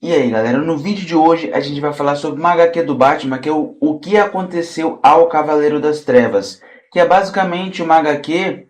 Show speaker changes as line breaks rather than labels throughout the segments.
E aí, galera, no vídeo de hoje a gente vai falar sobre uma HQ do Batman, que é o que aconteceu ao Cavaleiro das Trevas, que é basicamente uma HQ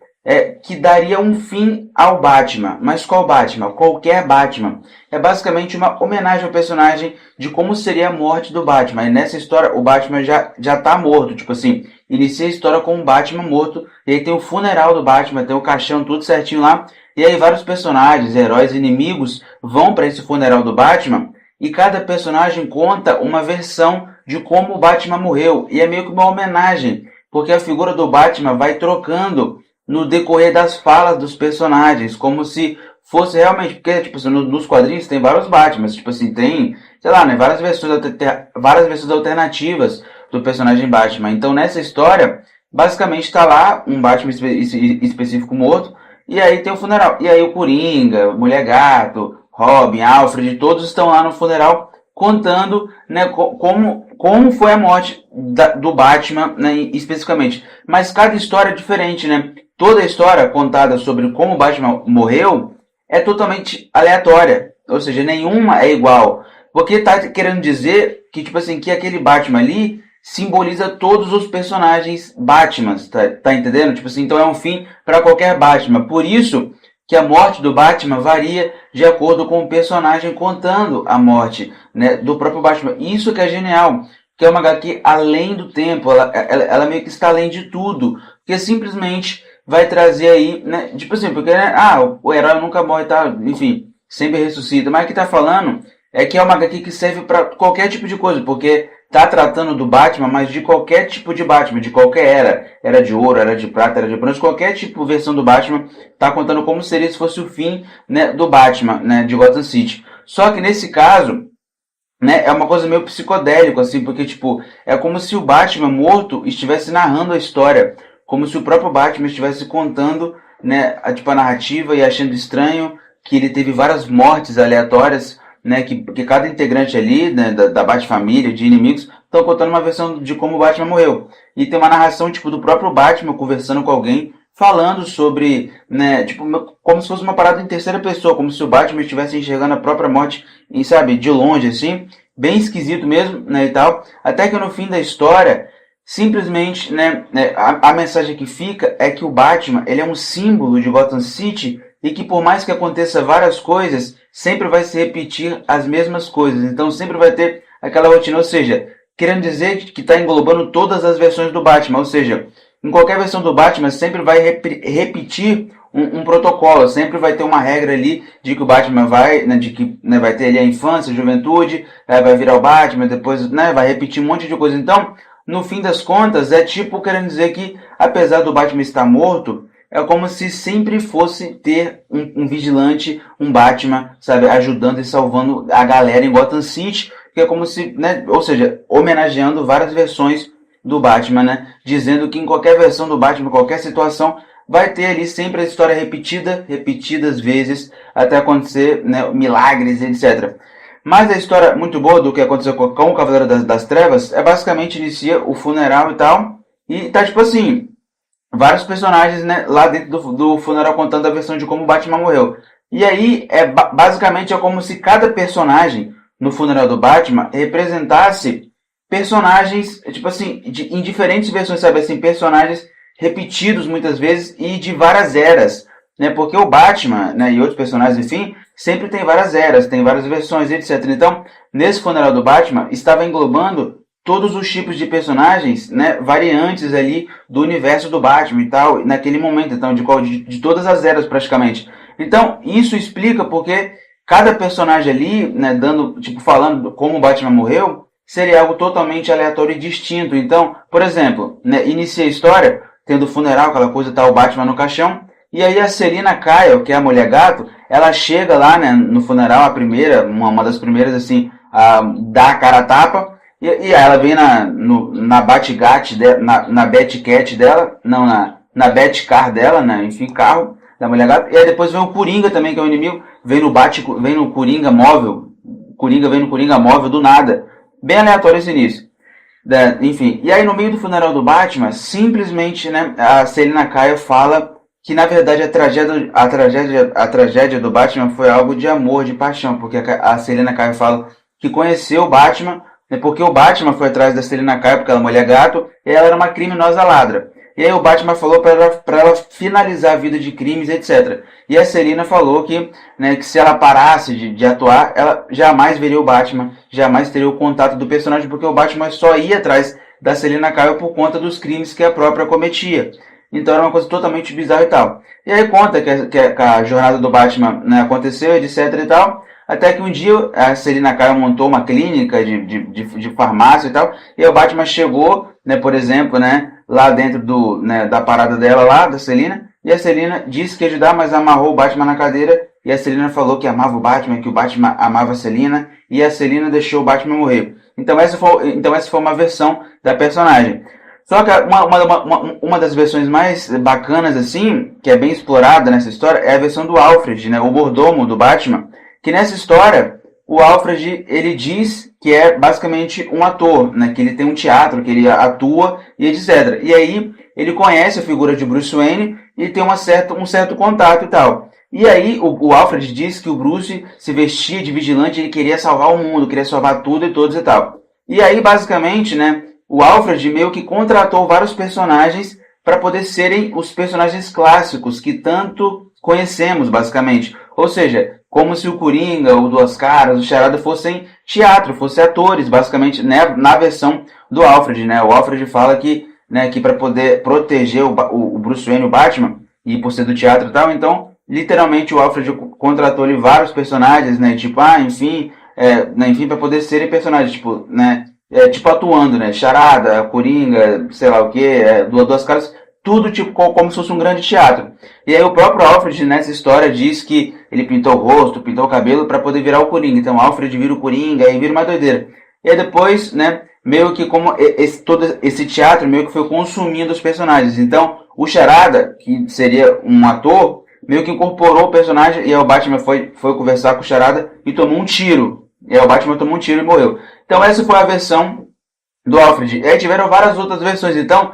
que daria um fim ao Batman. Mas qual Batman? Qualquer Batman. É basicamente uma homenagem ao personagem de como seria a morte do Batman. E nessa história o Batman já tá morto, tipo assim, inicia a história com o Batman morto, e aí tem o funeral do Batman, tem o caixão, tudo certinho lá. E aí vários personagens, heróis, inimigos vão para esse funeral do Batman e cada personagem conta uma versão de como o Batman morreu. E é meio que uma homenagem, porque a figura do Batman vai trocando no decorrer das falas dos personagens, como se fosse realmente, porque tipo assim, nos quadrinhos tem vários Batmans, tipo assim, tem, sei lá, né, várias versões alternativas do personagem Batman. Então nessa história, basicamente está lá um Batman específico morto, e aí tem o funeral. E aí o Coringa, Mulher Gato, Robin, Alfred, todos estão lá no funeral contando, né, como foi a morte do Batman, né, especificamente. Mas cada história é diferente, né? Toda a história contada sobre como o Batman morreu é totalmente aleatória. Ou seja, nenhuma é igual. Porque tá querendo dizer que, tipo assim, que aquele Batman ali simboliza todos os personagens Batmans, tá entendendo? Tipo assim, então é um fim para qualquer Batman. Por isso que a morte do Batman varia de acordo com o personagem contando a morte, né, do próprio Batman. Isso que é genial, que é uma HQ além do tempo, ela meio que está além de tudo, porque simplesmente vai trazer aí, né, tipo assim, porque, né, o herói nunca morre, tá, enfim, sempre ressuscita, mas o que tá falando é que é uma HQ que serve para qualquer tipo de coisa, porque tá tratando do Batman, mas de qualquer tipo de Batman, de qualquer era de ouro, era de prata, era de bronze, qualquer tipo de versão do Batman, tá contando como seria se fosse o fim, né, do Batman, né, de Gotham City. Só que nesse caso, né, é uma coisa meio psicodélico, assim, porque, tipo, é como se o Batman morto estivesse narrando a história, como se o próprio Batman estivesse contando, né, a narrativa e achando estranho que ele teve várias mortes aleatórias, né, que cada integrante ali, né, da Bat-família, de inimigos, estão contando uma versão de como o Batman morreu. E tem uma narração, tipo, do próprio Batman conversando com alguém, falando sobre, né, tipo, como se fosse uma parada em terceira pessoa, como se o Batman estivesse enxergando a própria morte, e, sabe, de longe, assim, bem esquisito mesmo, né, e tal, até que no fim da história, simplesmente, né, a mensagem que fica é que o Batman, ele é um símbolo de Gotham City, e que por mais que aconteça várias coisas, sempre vai se repetir as mesmas coisas, então sempre vai ter aquela rotina, ou seja, querendo dizer que está englobando todas as versões do Batman, ou seja, em qualquer versão do Batman sempre vai repetir um protocolo, sempre vai ter uma regra ali de que o Batman vai, né, de que, né, vai ter ali a infância, a juventude, vai virar o Batman, depois, né, vai repetir um monte de coisa. Então, no fim das contas, é tipo querendo dizer que, apesar do Batman estar morto, é como se sempre fosse ter um vigilante, um Batman, sabe, ajudando e salvando a galera em Gotham City, que é como se, né, ou seja, homenageando várias versões do Batman, né, dizendo que em qualquer versão do Batman, qualquer situação, vai ter ali sempre a história repetida, repetidas vezes, até acontecer, né, milagres, etc. Mas a história muito boa do que aconteceu com o Cavaleiro das Trevas é basicamente inicia o funeral e tal, e tá tipo assim, vários personagens, né, lá dentro do funeral contando a versão de como o Batman morreu. E aí, basicamente, é como se cada personagem no funeral do Batman representasse personagens, tipo assim, em diferentes versões, sabe assim, personagens repetidos muitas vezes e de várias eras, né, porque o Batman, né, e outros personagens, enfim, sempre tem várias eras, tem várias versões, etc. Então, nesse funeral do Batman, estava englobando todos os tipos de personagens, né, variantes ali do universo do Batman e tal, naquele momento, então, de todas as eras praticamente. Então, isso explica porque cada personagem ali, né, dando, tipo, falando como o Batman morreu, seria algo totalmente aleatório e distinto. Então, por exemplo, né, inicia a história, tendo o funeral, aquela coisa, tá o Batman no caixão, e aí a Selina Kyle, que é a Mulher Gato, ela chega lá, né, no funeral, a primeira, uma das primeiras, assim, a dar a cara a tapa, e ela vem na Batgat, na Batcat dela, não, na Batcar dela, né, enfim, carro da Mulher Gato, e aí depois vem o Coringa também, que é o inimigo, vem no Coringa móvel, Coringa vem no Coringa móvel do nada, bem aleatório esse início. Enfim, e aí no meio do funeral do Batman, simplesmente, né, a Selina Kyle fala que na verdade a tragédia do Batman foi algo de amor, de paixão, porque a Selina Kyle fala que conheceu o Batman, né, porque o Batman foi atrás da Selina Kyle, porque ela é uma mulher gato, e ela era uma criminosa ladra. E aí o Batman falou para ela finalizar a vida de crimes, etc. E a Selina falou que, né, que se ela parasse de atuar, ela jamais veria o Batman, jamais teria o contato do personagem, porque o Batman só ia atrás da Selina Kyle por conta dos crimes que a própria cometia. Então era uma coisa totalmente bizarra e tal. E aí conta que a jornada do Batman, né, aconteceu, etc e tal. Até que um dia a Selina Kyle montou uma clínica de farmácia e tal. E aí o Batman chegou, né, por exemplo, né, lá dentro né, da parada dela lá, da Selina. E a Selina disse que ia ajudar, mas amarrou o Batman na cadeira. E a Selina falou que amava o Batman, que o Batman amava a Selina. E a Selina deixou o Batman morrer. Então essa foi uma versão da personagem. Só que uma das versões mais bacanas, assim, que é bem explorada nessa história, é a versão do Alfred, né, o mordomo do Batman, que nessa história, o Alfred, ele diz que é basicamente um ator, né, que ele tem um teatro, que ele atua e etc. E aí, ele conhece a figura de Bruce Wayne e tem um certo contato e tal. E aí, o Alfred diz que o Bruce se vestia de vigilante e ele queria salvar o mundo, queria salvar tudo e todos e tal. E aí, basicamente, né, o Alfred meio que contratou vários personagens para poder serem os personagens clássicos que tanto conhecemos, basicamente. Ou seja, como se o Coringa, o Duas Caras, o Charada fossem teatro, fossem atores, basicamente, né, na versão do Alfred, né? O Alfred fala que, né, que para poder proteger o Bruce Wayne, o Batman, e por ser do teatro e tal, então, literalmente, o Alfred contratou ali vários personagens, né? Tipo, enfim, para poder serem personagens, tipo, né? Tipo atuando, né? Charada, Coringa, sei lá o que, Duas Caras, tudo tipo como se fosse um grande teatro. E aí o próprio Alfred nessa história diz que ele pintou o rosto, pintou o cabelo para poder virar o Coringa. Então o Alfred vira o Coringa e vira uma doideira. E aí depois, né, meio que como todo esse teatro meio que foi consumindo os personagens. Então o Charada, que seria um ator, meio que incorporou o personagem e aí o Batman foi conversar com o Charada e tomou um tiro. E aí o Batman tomou um tiro e morreu. Então essa foi a versão do Alfred. E aí tiveram várias outras versões. Então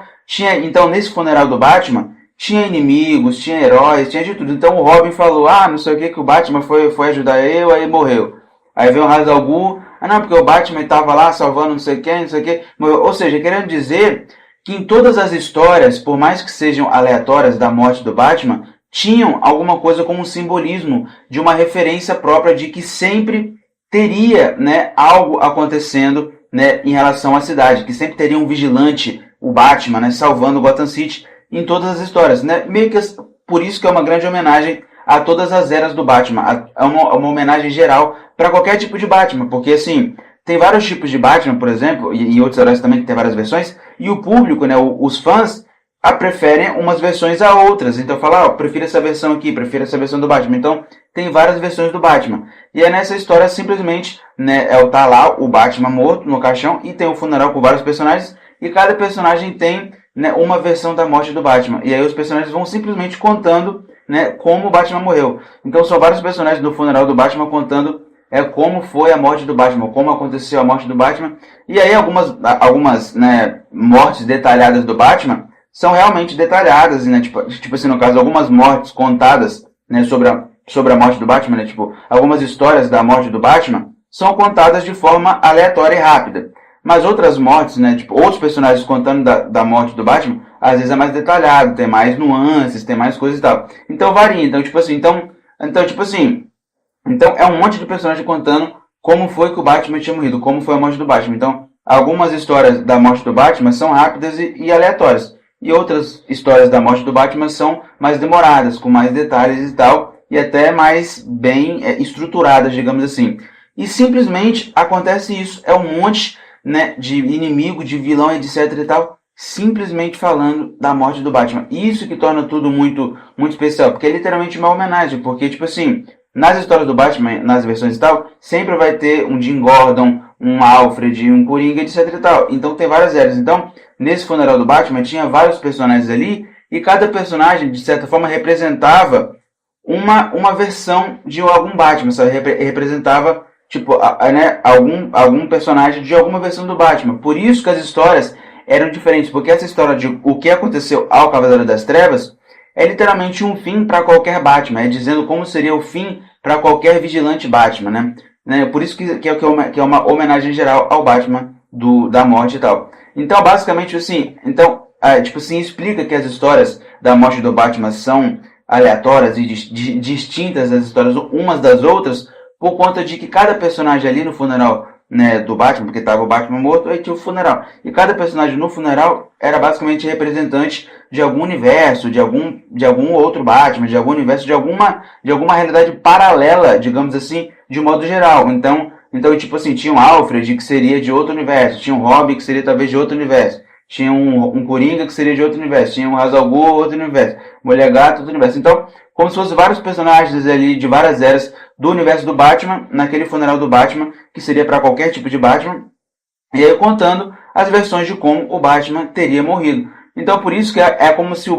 nesse funeral do Batman, tinha inimigos, tinha heróis, tinha de tudo. Então o Robin falou, não sei o que o Batman foi ajudar eu, aí morreu. Aí veio o Ra's al Ghul, não, porque o Batman estava lá salvando não sei o que, morreu. Ou seja, querendo dizer que em todas as histórias, por mais que sejam aleatórias da morte do Batman, tinham alguma coisa como um simbolismo de uma referência própria de que sempre teria, né, algo acontecendo, né, em relação à cidade, que sempre teria um vigilante, o Batman, né, salvando Gotham City em todas as histórias, né? Meio que por isso que é uma grande homenagem a todas as eras do Batman, é uma homenagem geral para qualquer tipo de Batman, porque assim, tem vários tipos de Batman, por exemplo, e outros heróis também que tem várias versões, e o público, né, os fãs preferem umas versões a outras. Então fala, prefiro essa versão aqui, prefiro essa versão do Batman. Então tem várias versões do Batman. E é nessa história simplesmente, né, tá lá o Batman morto no caixão e tem um funeral com vários personagens e cada personagem tem, né, uma versão da morte do Batman. E aí os personagens vão simplesmente contando, né, como o Batman morreu. Então são vários personagens do funeral do Batman contando como foi a morte do Batman, como aconteceu a morte do Batman. E aí algumas né, mortes detalhadas do Batman são realmente detalhadas, né? Tipo assim, no caso, algumas mortes contadas, né, sobre a morte do Batman, né? Tipo, algumas histórias da morte do Batman são contadas de forma aleatória e rápida. Mas outras mortes, né, tipo, outros personagens contando da morte do Batman, às vezes é mais detalhado, tem mais nuances, tem mais coisas e tal. Então varia, então é um monte de personagem contando como foi que o Batman tinha morrido, como foi a morte do Batman. Então, algumas histórias da morte do Batman são rápidas e aleatórias. E outras histórias da morte do Batman são mais demoradas, com mais detalhes e tal, e até mais bem estruturadas, digamos assim. E simplesmente acontece isso, é um monte, né, de inimigo, de vilão, etc e tal, simplesmente falando da morte do Batman. Isso que torna tudo muito, muito especial, porque é literalmente uma homenagem, porque, tipo assim, nas histórias do Batman, nas versões e tal, sempre vai ter um Jim Gordon, um Alfred, um Coringa, etc e tal. Então tem várias eras. Então, nesse funeral do Batman, tinha vários personagens ali, e cada personagem, de certa forma, representava uma versão de algum Batman, sabe? Representava, tipo, né, algum personagem de alguma versão do Batman. Por isso que as histórias eram diferentes, porque essa história de o que aconteceu ao Cavaleiro das Trevas é literalmente um fim para qualquer Batman, é dizendo como seria o fim para qualquer vigilante Batman, né? Por isso que é uma homenagem geral ao Batman da morte e tal. Então, basicamente, assim, explica que as histórias da morte do Batman são aleatórias e distintas das histórias umas das outras, por conta de que cada personagem ali no funeral, né, do Batman, porque estava o Batman morto, aí tinha o funeral. E cada personagem no funeral era basicamente representante de algum universo, de algum outro Batman, de algum universo, de alguma realidade paralela, digamos assim, de modo geral. Então, tipo assim, tinha um Alfred, que seria de outro universo, tinha um Robin, que seria talvez de outro universo, tinha um Coringa, que seria de outro universo, tinha um Ra's al Ghul, outro universo, Mulher Gato, outro universo. Então, como se fossem vários personagens ali de várias eras do universo do Batman, naquele funeral do Batman, que seria para qualquer tipo de Batman, e aí contando as versões de como o Batman teria morrido. Então, por isso que é como se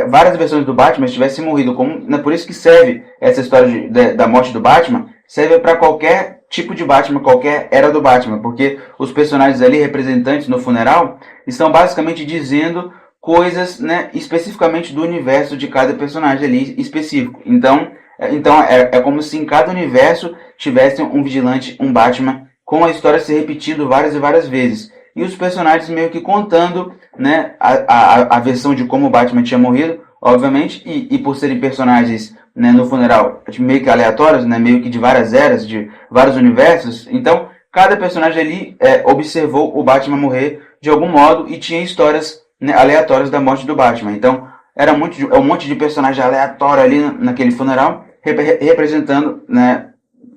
várias versões do Batman tivessem morrido. Por isso que serve essa história da morte do Batman, serve para qualquer tipo de Batman, qualquer era do Batman, porque os personagens ali representantes no funeral estão basicamente dizendo coisas, né, especificamente do universo de cada personagem ali específico. Então é como se em cada universo tivesse um vigilante, um Batman, com a história se repetindo várias e várias vezes. E os personagens meio que contando, né, a versão de como o Batman tinha morrido, obviamente, e por serem personagens, né, no funeral meio que aleatórios, né, meio que de várias eras, de vários universos, então cada personagem ali observou o Batman morrer de algum modo e tinha histórias, né, aleatórias da morte do Batman. Então era um monte de personagem aleatório ali naquele funeral, representando, né,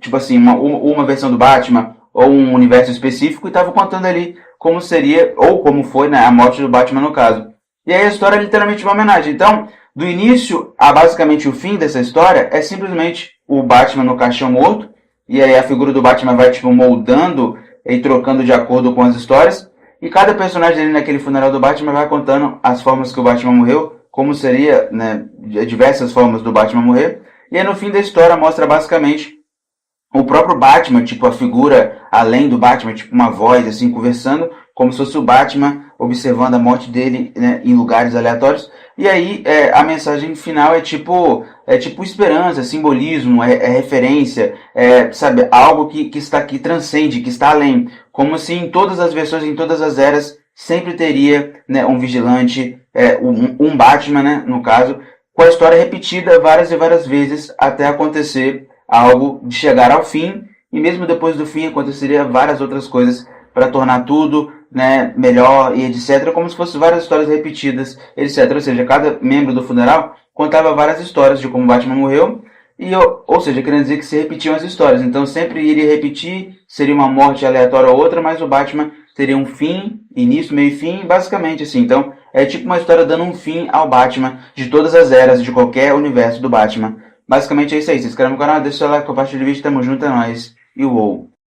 tipo assim, uma versão do Batman ou um universo específico, e estava contando ali como seria, ou como foi, né, a morte do Batman no caso. E aí a história é literalmente uma homenagem. Então, do início a basicamente o fim dessa história, é simplesmente o Batman no caixão morto, e aí a figura do Batman vai tipo moldando e trocando de acordo com as histórias, e cada personagem ali naquele funeral do Batman vai contando as formas que o Batman morreu, como seria, né, diversas formas do Batman morrer, e aí no fim da história mostra basicamente o próprio Batman, tipo a figura além do Batman, tipo uma voz assim conversando, como se fosse o Batman observando a morte dele, né, em lugares aleatórios. E aí a mensagem final é tipo esperança, simbolismo, referência, sabe, algo que está aqui, transcende, que está além, como se em todas as versões, em todas as eras sempre teria, né, um vigilante, um Batman, né, no caso, com a história repetida várias e várias vezes até acontecer algo de chegar ao fim, e mesmo depois do fim aconteceria várias outras coisas para tornar tudo, né, melhor e etc, como se fossem várias histórias repetidas, etc. Ou seja, cada membro do funeral contava várias histórias de como Batman morreu, ou seja, querendo dizer que se repetiam as histórias, então sempre iria repetir, seria uma morte aleatória ou outra, mas o Batman teria um fim, início, meio e fim, basicamente assim. Então é tipo uma história dando um fim ao Batman de todas as eras, de qualquer universo do Batman. Basicamente é isso aí. Se inscreve no canal, deixa o like, compartilha o vídeo, tamo junto, é nóis. E uou!